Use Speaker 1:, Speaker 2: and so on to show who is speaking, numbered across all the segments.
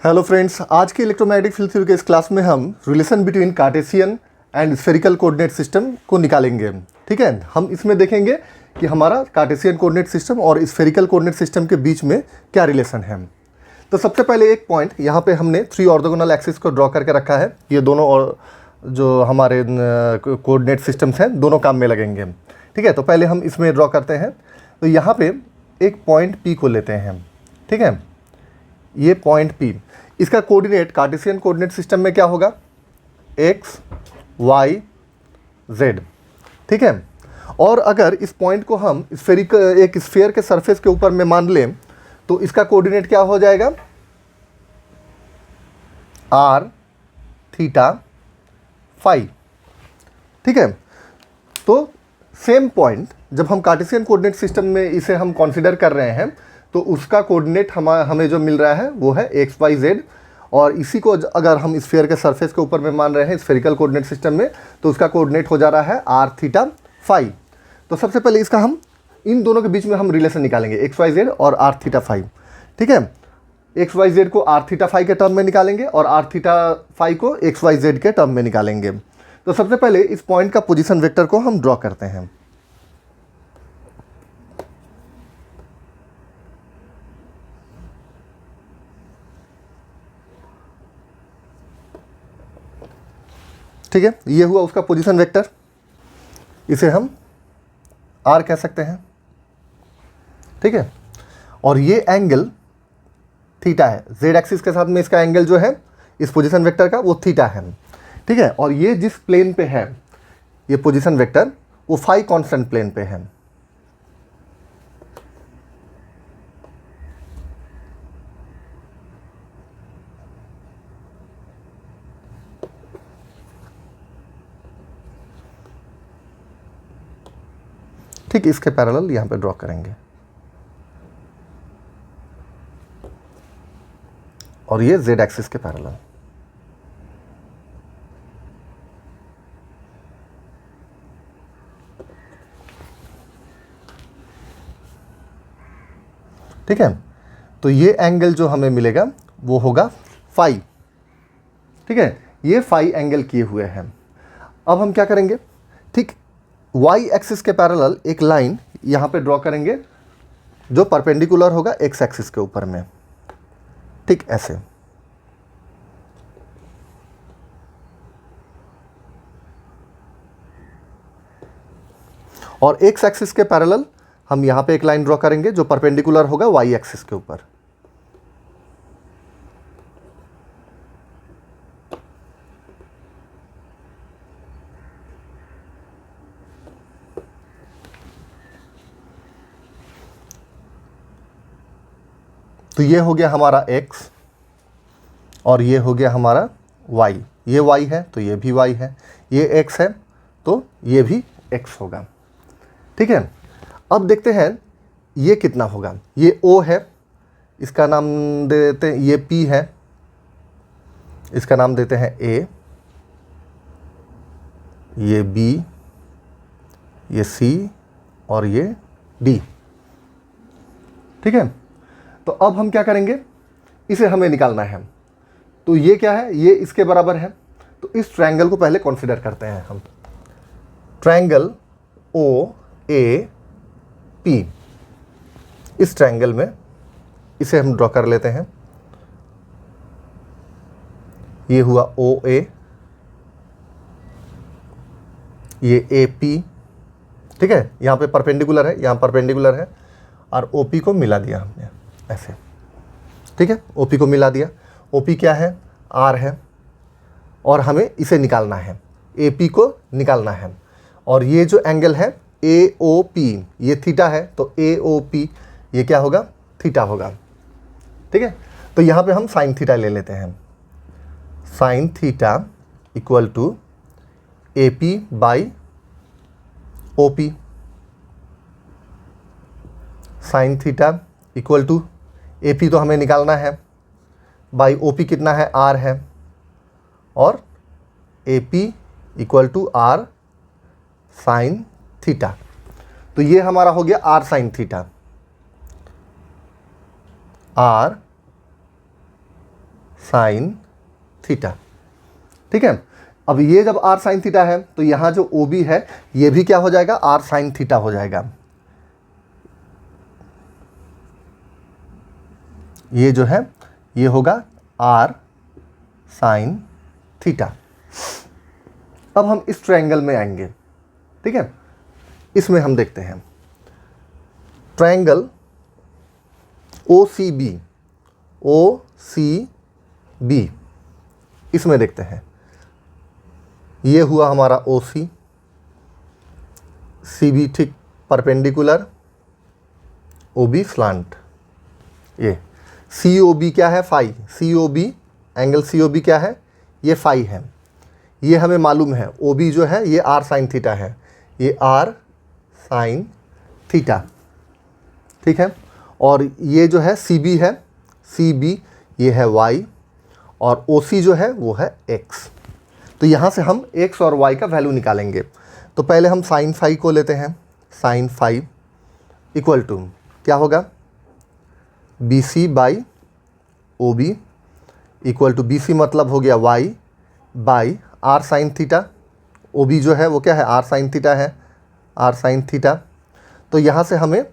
Speaker 1: Hello friends, आज के electromagnetic field theory के इस क्लास में हम relation between Cartesian and spherical coordinate system को निकालेंगे। ठीक है, हम इसमें देखेंगे कि हमारा कार्टेशियन कोऑर्डिनेट सिस्टम और स्फेरिकल कोऑर्डिनेट सिस्टम के बीच में क्या रिलेशन है। तो सबसे पहले एक पॉइंट यहाँ पे हमने 3 ऑर्थोगोनल एक्सिस को ड्रॉ करके रखा है। ये दोनों और जो हमारे कोऑर्डिनेट सिस्टम्स हैं दोनों काम में लगेंगे। ठीक है, तो पहले हम इसमें ड्रॉ करते हैं। तो यहाँ पे एक पॉइंट P को लेते हैं। ठीक है, ये पॉइंट P, इसका कोऑर्डिनेट कार्टेशियन कोऑर्डिनेट सिस्टम में क्या होगा? x, y, z। ठीक है, और अगर इस पॉइंट को हम एक स्फीयर के सरफेस के ऊपर में मान लें तो इसका कोऑर्डिनेट क्या हो जाएगा? r, theta, phi. ठीक है, तो सेम पॉइंट जब हम कार्टेशियन कोऑर्डिनेट सिस्टम में इसे हम कंसीडर कर रहे हैं तो उसका कोऑर्डिनेट हमें जो मिल रहा है वो है एक्स वाई जेड, और इसी को अगर हम स्फीयर के सरफेस के ऊपर में मान रहे हैं स्फेरिकल कोऑर्डिनेट सिस्टम में तो उसका कोऑर्डिनेट हो जा रहा है आर थीटा फाई। तो सबसे पहले इसका हम इन दोनों के बीच में हम रिलेशन निकालेंगे, एक्स वाई जेड और आर थीटा फाई। ठीक है, एक्स वाई जेड को आर थीटा फाई के टर्म में निकालेंगे और आर थीटा फाई को एक्स वाई जेड के टर्म में निकालेंगे। तो सबसे पहले इस पॉइंट का पोजीशन वेक्टर को हम ड्रॉ करते हैं। ठीक है, ये हुआ उसका पोजीशन वेक्टर, इसे हम आर कह सकते हैं। ठीक है, और ये एंगल थीटा है, जेड एक्सिस के साथ में इसका एंगल जो है इस पोजीशन वेक्टर का वो थीटा है। ठीक है, और ये जिस प्लेन पे है ये पोजीशन वेक्टर वो फाई कांस्टेंट प्लेन पे है। ठीक, इसके पैरेलल यहां पे ड्रॉ करेंगे और ये जेड एक्सिस के पैरेलल। ठीक है, तो ये एंगल जो हमें मिलेगा वो होगा फाई। ठीक है, ये फाई एंगल किए हुए हैं। अब हम क्या करेंगे? ठीक, वाई एक्सिस के पैरेलल एक लाइन यहाँ पे ड्रॉ करेंगे जो परपेंडिकुलर होगा एक्स एक्सिस के ऊपर में। ठीक, ऐसे। और एक्स एक्सिस के पैरेलल हम यहाँ पे एक लाइन ड्रॉ करेंगे जो परपेंडिकुलर होगा वाई एक्सिस के ऊपर। तो ये हो गया हमारा x और ये हो गया हमारा y। ये y है तो ये भी y है, ये x है तो ये भी x होगा। ठीक है, अब देखते हैं ये कितना होगा। ये O है, इसका नाम दे देते हैं, ये P है, इसका नाम देते हैं A, ये B, ये C और ये D। ठीक है, तो अब हम क्या करेंगे? इसे हमें निकालना है। तो ये क्या है? ये इसके बराबर है। तो इस ट्रायंगल को पहले कंसीडर करते हैं हम। ट्रायंगल ओ ए पी, इस ट्रायंगल में इसे हम ड्रॉ कर लेते हैं। ये हुआ ओ ए, ये ए पी। ठीक है, यहाँ पे परपेंडिकुलर है, यहाँ परपेंडिकुलर है, और ओ पी को मिला दिया हमने ऐसे। ठीक है, OP को मिला दिया। OP क्या है? R है, और हमें इसे निकालना है, AP को निकालना है। और ये जो एंगल है AOP, ये थीटा है तो AOP ये क्या होगा? थीटा होगा। ठीक है, तो यहाँ पे हम साइन थीटा ले लेते हैं। Sine theta equal to AP by OP। Sine theta equal to AP तो हमें निकालना है, बाई OP कितना है? R है, और AP equal to R sine theta. तो ये हमारा हो गया R sine theta. R sine theta. ठीक है, अब ये जब r साइन थीटा है तो यहाँ जो OB है ये भी क्या हो जाएगा, r साइन थीटा हो जाएगा। ये जो है ये होगा r साइन थीटा। अब हम इस ट्रायंगल में आएंगे। ठीक है, इसमें हम देखते हैं ट्रायंगल OCB, इसमें देखते हैं। ये हुआ हमारा OC, CB ठीक परपेंडिकुलर, OB स्लांट। ये COB क्या है, फाई। COB एंगल COB क्या है, ये फाई है। ये हमें मालूम है। OB जो है ये r साइन थीटा है, ये r साइन थीटा। ठीक है, और ये जो है CB है, CB ये है y, और OC जो है वो है x। तो यहाँ से हम x और y का वैल्यू निकालेंगे। तो पहले हम साइन फाई को लेते हैं। साइन फाई इक्वल टू क्या होगा, BC by OB equal to BC मतलब हो गया y by r sine theta. OB जो है वो क्या है, r साइन थीटा है, r साइन थीटा। तो यहाँ से हमें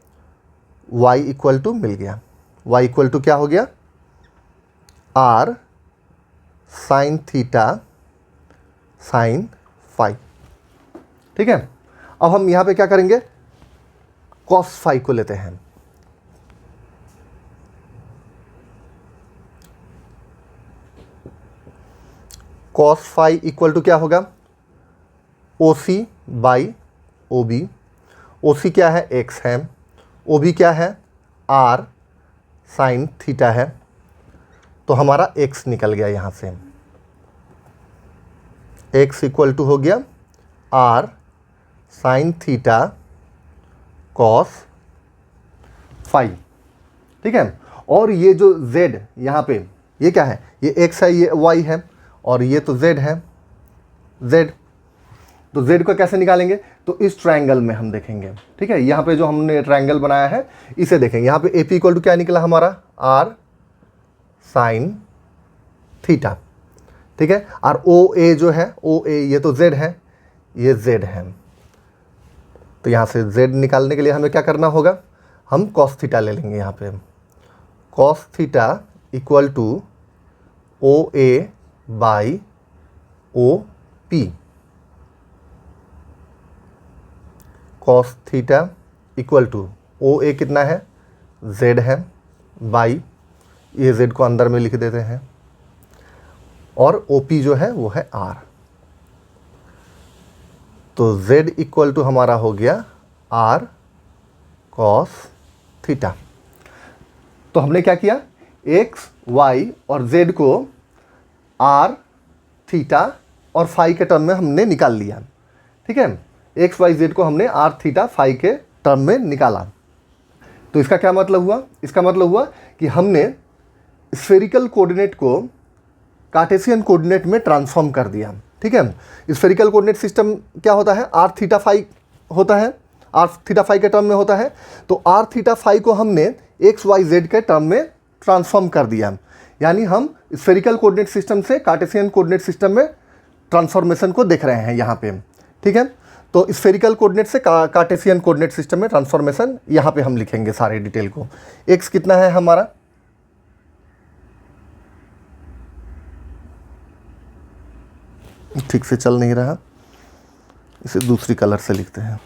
Speaker 1: y इक्वल टू मिल गया। y इक्वल टू क्या हो गया, r sine theta sine phi. ठीक है, अब हम यहाँ पे क्या करेंगे, कॉस फाई को लेते हैं। कॉस फाई इक्वल टू क्या होगा, OC बाई OB। OC क्या है, x है, OB क्या है, r साइन थीटा है। तो हमारा x निकल गया यहाँ से। x इक्वल टू हो गया r sine theta cos phi. ठीक है, और ये जो z यहाँ पे ये क्या है, ये x है, ये y है, और ये तो z है, z। तो z को कैसे निकालेंगे, तो इस ट्रायंगल में हम देखेंगे। ठीक है, यहाँ पे जो हमने ट्रायंगल बनाया है इसे देखेंगे। यहाँ पे AP इक्वल टू क्या निकला हमारा, r साइन थीटा। ठीक है, और OA जो है, OA ये तो z है, ये z है। तो यहाँ से z निकालने के लिए हमें क्या करना होगा, हम कॉस थीटा ले लेंगे। यहाँ पे cos theta equal to OA by OP। Cos theta equal to OA कितना है, z है, बाई ये z को अंदर में लिख देते हैं, और OP जो है वो है r। तो z इक्वल टू हमारा हो गया r कॉस थीटा। तो हमने क्या किया, x, y और z को r, थीटा और फाई के टर्म में हमने निकाल लिया। ठीक है, x, y, z को हमने r, थीटा, फाई के टर्म में निकाला। तो इसका क्या मतलब हुआ, इसका मतलब हुआ कि हमने स्फेरिकल कोऑर्डिनेट को कार्टेशियन कोऑर्डिनेट में ट्रांसफॉर्म कर दिया। ठीक है, स्फेरिकल कोऑर्डिनेट सिस्टम क्या होता है, r थीटा फाई होता है, r थीटा फाई के टर्म में होता है। तो r थीटा फाई को हमने x, y, z के टर्म में ट्रांसफॉर्म कर दिया। यानी हम स्फेरिकल कोऑर्डिनेट सिस्टम से कार्टेशियन कोऑर्डिनेट सिस्टम में ट्रांसफॉर्मेशन को देख रहे हैं यहाँ पे। ठीक है, तो स्फेरिकल कोऑर्डिनेट से कार्टेशियन कोऑर्डिनेट सिस्टम में ट्रांसफॉर्मेशन यहाँ पे हम लिखेंगे सारे डिटेल को। x कितना है हमारा, ठीक से चल नहीं रहा, इसे दूसरी कलर से लिखते हैं।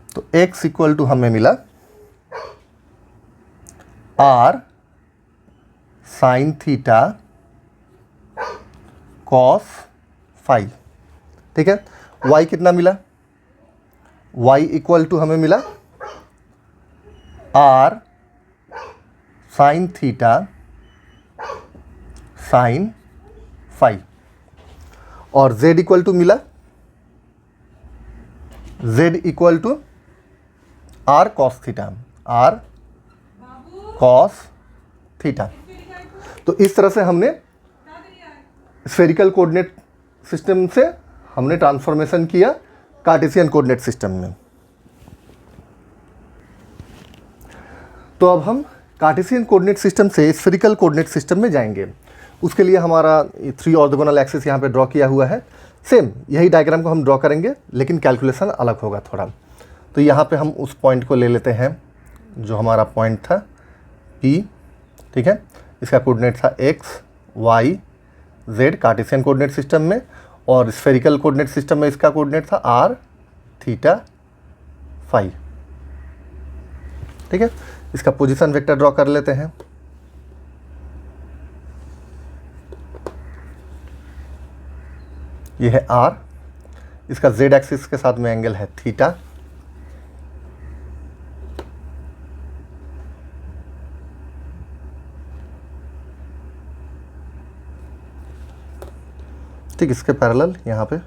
Speaker 1: तो x इक्वल टू हमें मिला r sine theta cos phi. ठीक है, y कितना मिला, y इक्वल टू हमें मिला r sine theta sine phi, और z इक्वल टू मिला, z equal to r cos theta, r cos theta. तो इस तरह से हमने स्फेरिकल कोऑर्डिनेट सिस्टम से हमने ट्रांसफॉर्मेशन किया कार्टेशियन कोऑर्डिनेट सिस्टम में। तो अब हम कार्टेशियन कोऑर्डिनेट सिस्टम से स्फेरिकल कोऑर्डिनेट सिस्टम में जाएंगे। उसके लिए हमारा 3 ऑर्थोगोनल एक्सिस यहाँ पे ड्रॉ किया हुआ है। सेम यही डायग्राम को हम ड्रॉ करेंगे, लेकिन कैलकुलेशन अलग होगा थोड़ा। तो यहाँ पे हम उस पॉइंट को ले लेते हैं जो हमारा पॉइंट था P, ठीक है। इसका कोऑर्डिनेट था x, y, z Cartesian coordinate system में, और स्फेरिकल कोऑर्डिनेट सिस्टम में इसका कोऑर्डिनेट था r, थीटा, फाई, ठीक है। इसका पोजीशन वेक्टर ड्रॉ कर लेते हैं। ये है r, इसका z एक्सिस के साथ में एंगल है थीटा, ठीक। इसके पैरेलल यहाँ पे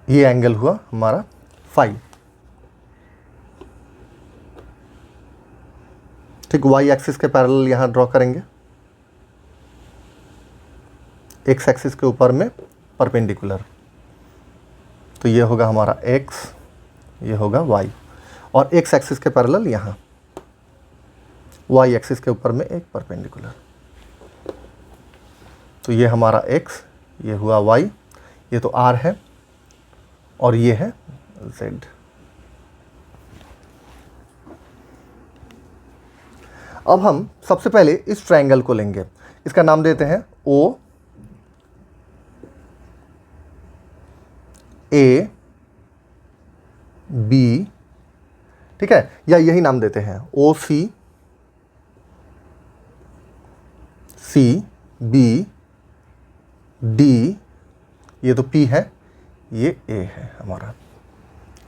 Speaker 1: ये एंगल हुआ हमारा फाई, ठीक। वाई एक्सिस के पैरेलल यहाँ ड्रॉ करेंगे, एक्स एक्सिस के ऊपर में परपेंडिकुलर। तो ये होगा हमारा एक्स, ये होगा वाई, और एक्स एक्सिस के पैरेलल यहाँ वाई एक्सिस के ऊपर में एक परपेंडिकुलर। तो ये हमारा एक्स, ये हुआ वाई, ये तो आर है, और ये है जेड। अब हम सबसे पहले इस ट्रायंगल को लेंगे, इसका नाम देते हैं ओ ए बी, ठीक है, या यही नाम देते हैं ओ सी सी बी डी, ये तो पी है, ये ए है हमारा,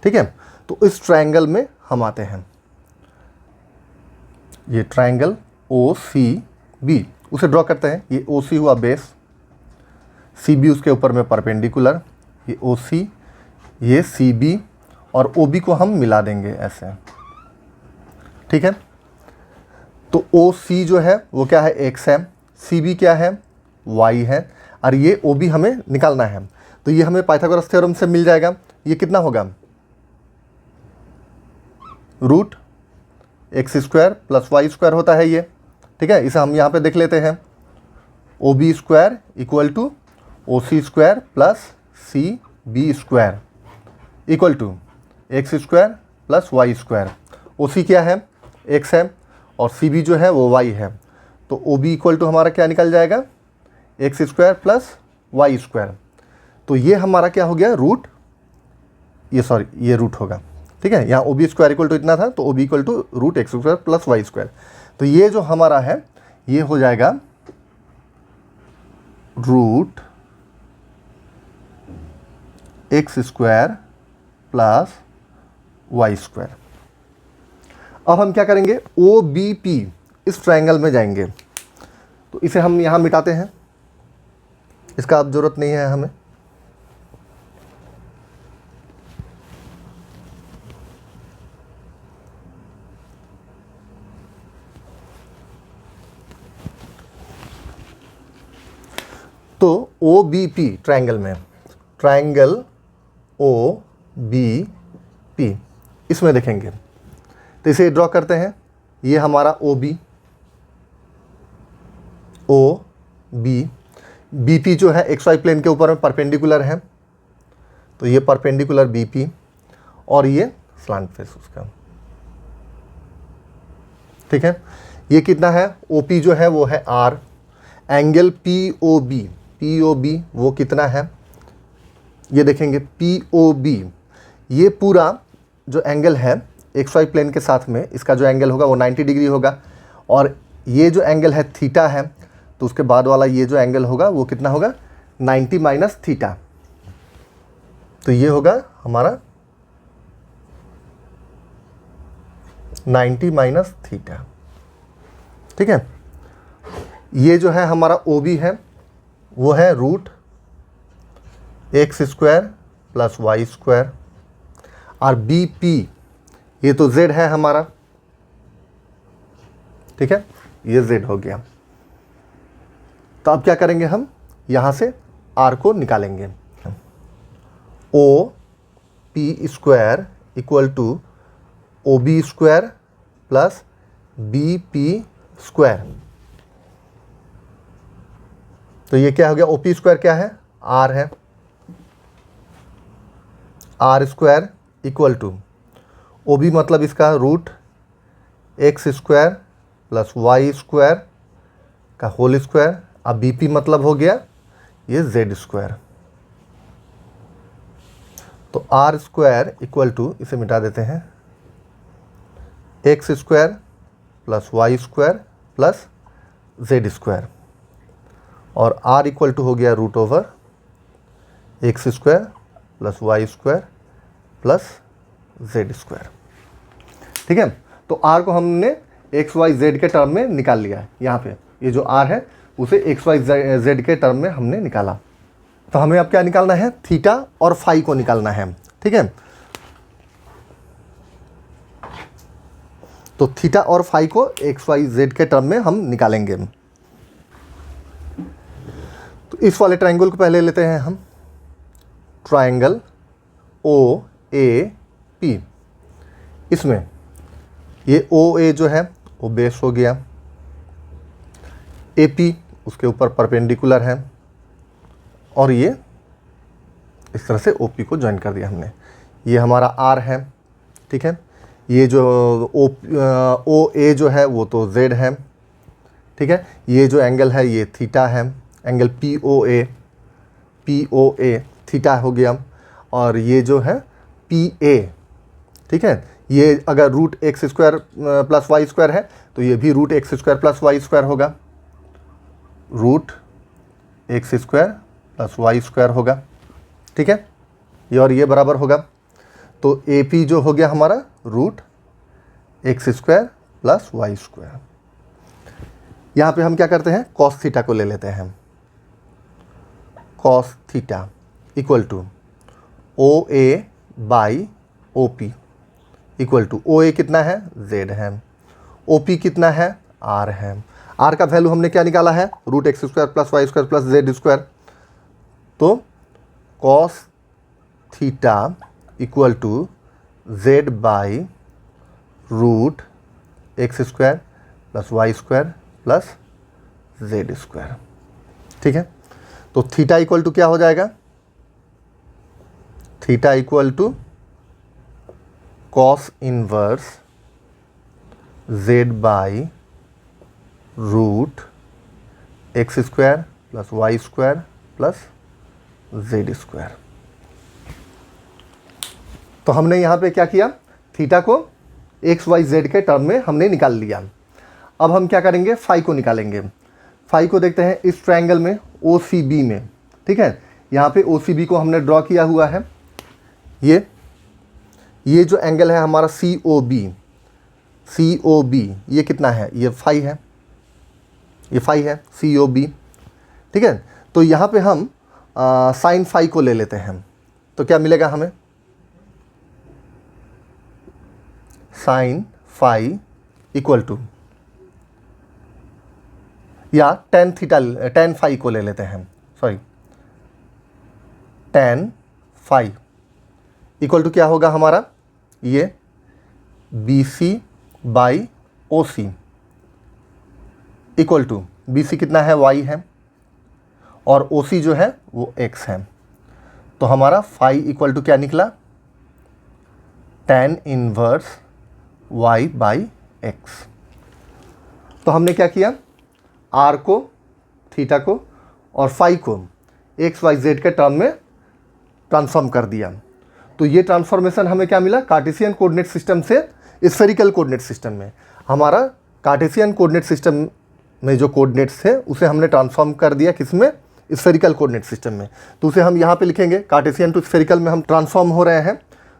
Speaker 1: ठीक है। तो इस ट्रायंगल में हम आते हैं, ये ट्रायंगल ओ सी बी, उसे ड्रॉ करते हैं। ये ओ सी हुआ बेस, सी बी उसके ऊपर में परपेंडिकुलर, ये ओ सी, ये सी बी, और ओ बी को हम मिला देंगे ऐसे, ठीक है। तो ओ सी जो है वो क्या है, एक्स है, सी बी क्या है, वाई है, और ये ओ बी हमें निकालना है। तो ये हमें पाइथागोरस थ्योरम से मिल जाएगा। ये कितना होगा, root x square plus Y square होता है ये, ठीक है। इसे हम यहाँ पे देख लेते हैं, O B square equal to O C square plus C B square equal to X square plus Y square. O C क्या है, एक्स है, और सी बी जो है वो वाई है। तो ओ बी इक्वल टू हमारा क्या निकल जाएगा, x square plus Y square. तो ये हमारा क्या हो गया, रूट, ये रूट होगा, ठीक है। यहाँ O B square equal to इतना था, तो O B equal to root x square plus Y square. तो ये जो हमारा है ये हो जाएगा root x square plus Y square. अब हम क्या करेंगे, ओ बी पी इस ट्रायंगल में जाएंगे। तो इसे हम यहाँ मिटाते हैं, इसका अब जरूरत नहीं है हमें। तो ओ बी पी ट्रायंगल में, ट्रायंगल ओ बी पी, इसमें देखेंगे तो इसे ड्रॉ करते हैं। ये हमारा ओ बी बी पी जो है एक्स वाई प्लेन के ऊपर में परपेंडिकुलर है, तो ये परपेंडिकुलर बी पी, और ये स्लांट फेस उसका, ठीक है। ये कितना है, ओ पी जो है वो है R, angle P O B वो कितना है, ये देखेंगे पी ओ बी, ये पूरा जो एंगल है एक्स वाई प्लेन के साथ में, इसका जो एंगल होगा वो 90 डिग्री होगा, और ये जो एंगल है थीटा है, तो उसके बाद वाला ये जो एंगल होगा वो कितना होगा, 90 माइनस थीटा। तो ये होगा हमारा 90 माइनस थीटा, ठीक है। ये जो है हमारा ओ बी है वो है root x square plus Y square. और बी पी ये तो z है हमारा, ठीक है, ये z हो गया। तो अब क्या करेंगे, हम यहाँ से r को निकालेंगे। O P square equal to O B square plus B P square. तो ये क्या हो गया, ओ पी स्क्वायर क्या है, r है, r square equal to O B मतलब इसका root x square plus Y square का होल स्क्वायर। अब बी पी मतलब हो गया ये जेड स्क्वायर। तो आर स्क्वायर इक्वल टू, इसे मिटा देते हैं, x square plus Y square plus Z square, और आर इक्वल टू हो गया root over x square plus Y square plus Z square. ठीक है, तो आर को हमने एक्स वाई जेड के टर्म में निकाल लिया है। यहाँ पे ये जो आर है उसे एक्स वाई जेड के टर्म में हमने निकाला। तो हमें अब क्या निकालना है, थीटा और फाई को निकालना है। ठीक है, तो थीटा और फाई को एक्स वाई जेड के टर्म में हम निकालेंगे। तो इस वाले ट्रायंगल को पहले लेते हैं हम, ट्रायंगल ओ ए पी। इसमें ये ओ ए जो है वो बेस हो गया, ए पी उसके ऊपर परपेंडिकुलर है, और ये इस तरह से ओ पी को ज्वाइन कर दिया हमने। ये हमारा आर है, ठीक है, ये जो ओ ए जो है वो तो जेड है, ठीक है, ये जो एंगल है ये थीटा है, एंगल पी ओ ए थीटा हो गया, और ये जो है पी ए, ठीक है, ये अगर root x square plus Y square है तो ये भी root x square plus Y square होगा, root x square plus Y square होगा। ठीक है, ये और ये बराबर होगा। तो ए पी जो हो गया हमारा root x square plus Y square. यहाँ पे हम क्या करते हैं, कॉस थीटा को ले लेते हैं। Cos theta equal to O A by O P equal to, O A कितना है, जेड है, ओ पी कितना है, आर है। आर का वैल्यू हमने क्या निकाला है, root x square plus Y square plus Z square. तो cos theta equal to Z by root x square plus Y square plus Z square. ठीक है, तो थीटा इक्वल टू क्या हो जाएगा, theta equal to cos inverse Z by root x square plus Y square plus Z square. तो हमने यहाँ पे क्या किया, थीटा को एक्स वाई जेड के टर्म में हमने निकाल लिया। अब हम क्या करेंगे, फाई को निकालेंगे। फाई को देखते हैं इस ट्रायंगल में ओ सी बी में। ठीक है, यहाँ पे ओ सी बी को हमने ड्रॉ किया हुआ है। ये जो एंगल है हमारा सी ओ बी ये कितना है, ये फाई है, ये फाई है सी ओ बी। ठीक है, तो यहाँ पे हम साइन फाई को ले लेते हैं। तो क्या मिलेगा हमें, साइन फाई इक्वल टू, या टेन फाई को ले लेते हैं, sorry, tan phi equal to क्या होगा हमारा, ये B C by O C equal to, B C कितना है, वाई है, और ओ सी जो है वो एक्स है। तो हमारा फाई इक्वल टू क्या निकला, tan inverse y by x. तो हमने क्या किया, आर को, थीटा को और फाई को एक्स वाई जेड के टर्म में ट्रांसफॉर्म कर दिया। तो ये ट्रांसफॉर्मेशन हमें क्या मिला, कार्टेशियन कोऑर्डिनेट सिस्टम से स्फेरिकल कोऑर्डिनेट सिस्टम में। हमारा कार्टेशियन कोऑर्डिनेट सिस्टम में जो कोऑर्डिनेट्स थे उसे हमने ट्रांसफॉर्म कर दिया किसमें, स्फेरिकल कोऑर्डिनेट सिस्टम में। तो उसे हम यहाँ पे लिखेंगे, कार्टेशियन टू स्फेरिकल में हम ट्रांसफॉर्म हो रहे हैं।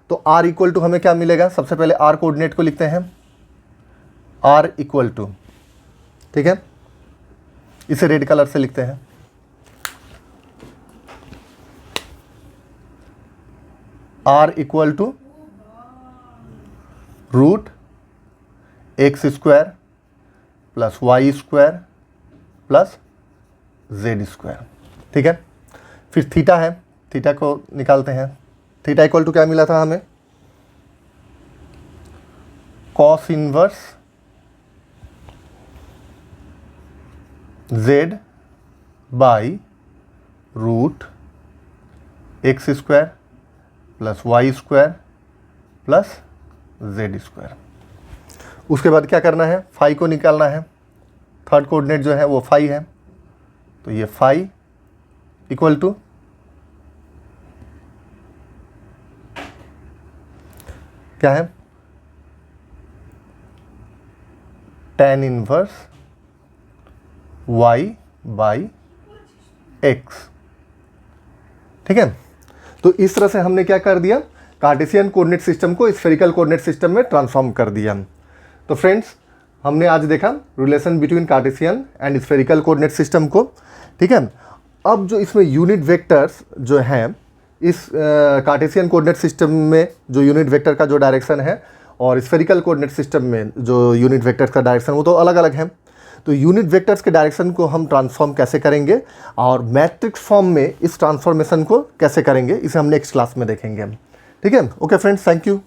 Speaker 1: तो आर इक्वल टू हमें क्या मिलेगा, सबसे पहले आर कोऑर्डिनेट को लिखते हैं, आर इक्वल टू, ठीक है, इसे रेड कलर से लिखते हैं, R equal to root x square plus Y square plus Z square. ठीक है, फिर थीटा है, थीटा को निकालते हैं। थीटा इक्वल टू क्या मिला था हमें, cos inverse Z by root x square plus Y square plus Z square. उसके बाद क्या करना है, फाई को निकालना है। थर्ड कोऑर्डिनेट जो है वो फाई है, तो ये फाई इक्वल टू क्या है, tan inverse y by x. ठीक है, तो इस तरह से हमने क्या कर दिया, कार्टेशियन कोऑर्डिनेट सिस्टम को स्फेरिकल कोऑर्डिनेट सिस्टम में ट्रांसफॉर्म कर दिया। तो फ्रेंड्स, हमने आज देखा relation between Cartesian and spherical coordinate system को। ठीक है, अब जो इसमें यूनिट वेक्टर्स जो हैं, इस कार्टेशियन कोऑर्डिनेट सिस्टम में जो यूनिट वेक्टर का जो डायरेक्शन है और स्फेरिकल कोऑर्डिनेट सिस्टम में जो यूनिट वेक्टर्स का डायरेक्शन, वो तो अलग अलग है। तो यूनिट वेक्टर्स के डायरेक्शन को हम ट्रांसफॉर्म कैसे करेंगे और मैट्रिक्स फॉर्म में इस ट्रांसफॉर्मेशन को कैसे करेंगे, इसे हम नेक्स्ट क्लास में देखेंगे। ठीक है, ओके फ्रेंड्स, थैंक यू।